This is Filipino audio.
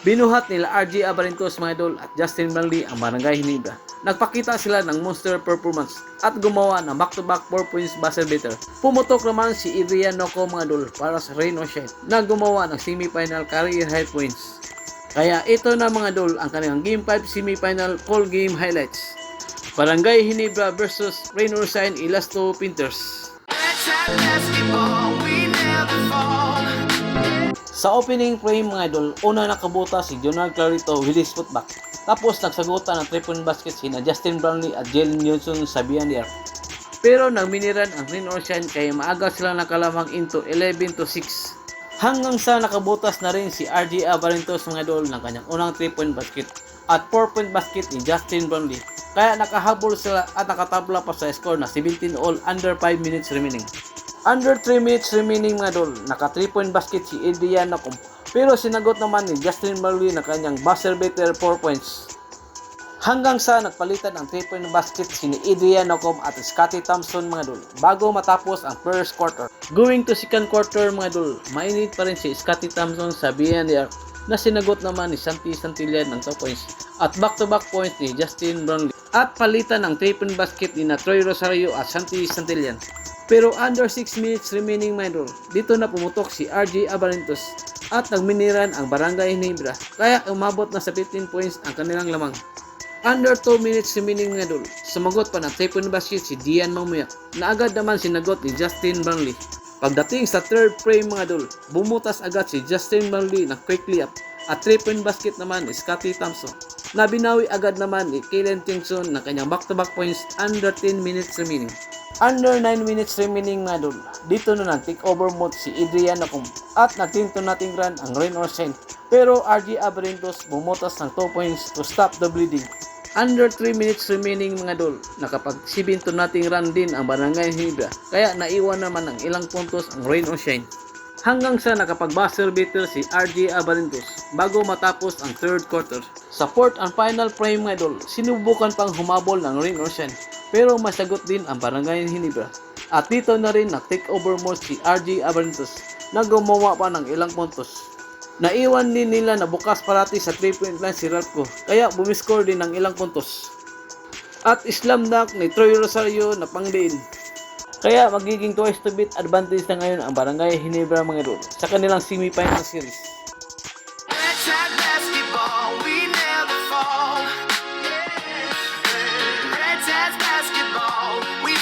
Binuhat nila RJ Abarintos mga idol at Justin Burnley ang Barangay Hinebra. Nagpakita sila ng monster performance at gumawa ng back-to-back 4 points buzzer beater. Pumutok naman si Adrian Noco mga idol para sa Rain or Shine na gumawa ng semi-final career high points. Kaya ito na mga idol ang kanilang Game 5 semi-final full game highlights. Barangay Hinebra versus Rain or Shine Elasto Painters. Sa opening frame mga idol, una nakabuta si Jonald Clarito with his footback. Tapos nagsagutan ng 3-point basket sina Justin Brownlee at Jalen Johnson sa beyond the arc. Pero nagminiran ang Rain or Shine kaya maaga sila nakalamang into 11-6. Hanggang sa nakabutas na rin si RJ Abarintos mga idol ng kanyang unang 3-point basket at 4-point basket ni Justin Brownlee. Kaya nakahabol sila at nakatabla pa sa score na 17 all under 5 minutes remaining. Under 3 minutes remaining mga idol, naka 3-point basket si Adrian Noco. Pero sinagot naman ni Justin Burnley na kanyang buzzer beater 4 points. Hanggang sa nagpalitan ang 3-point basket si Adrian Noco at Scottie Thompson mga idol bago matapos ang first quarter. Going to second quarter mga idol, mainit pa rin si Scottie Thompson sa beyond the arc na sinagot naman ni Santi Santillan ng 2 points at back-to-back points ni Justin Burnley at palitan ng 3-point basket ni Troy Rosario at Santi Santillan. Pero under 6 minutes remaining mga idol, dito na pumutok si RJ Abarintos at nagminiran ang Barangay Hinebra kaya umabot na sa 15 points ang kanilang lamang. Under 2 minutes remaining mga idol, sumagot pa ng 3-point basket si Dian Mamuyak na agad naman sinagot ni Justin Burnley. Pagdating sa third frame mga idol, bumutas agad si Justin Burnley ng quick layup at 3-point basket naman ni Scottie Thompson na binawi agad naman ni Kalen Tinkson na kanyang back-to-back points under 10 minutes remaining. Under 9 minutes remaining mga idol, dito na nag-take over mode si Adrian Noco at nagtinto nating run ang Rain or Shine. Pero RJ Abarintos bumutas ng 2 points to stop the bleeding. Under 3 minutes remaining mga idol, nakapag-7 to nating run din ang Barangay Hinebra kaya naiwan naman ng ilang puntos ang Rain or Shine. Hanggang sa nakapag-buzzer beater si RJ Abarintos bago matapos ang third quarter. Sa fourth and final frame mga idol, sinubukan pang humabol ng Rain or Shine pero masagot din ang Barangay Hinebra. At dito na rin nag-take over mode si RJ Abarintos na gumawa pa ng ilang puntos. Naiwan din nila na bukas parati sa 3-point line si Ralph kaya bumiscore din ng ilang puntos. At slam dunk ni Troy Rosario na pangdiin. Kaya magiging twice to beat advantage na ngayon ang Barangay Hinebra mga idol sa kanilang semi-final series.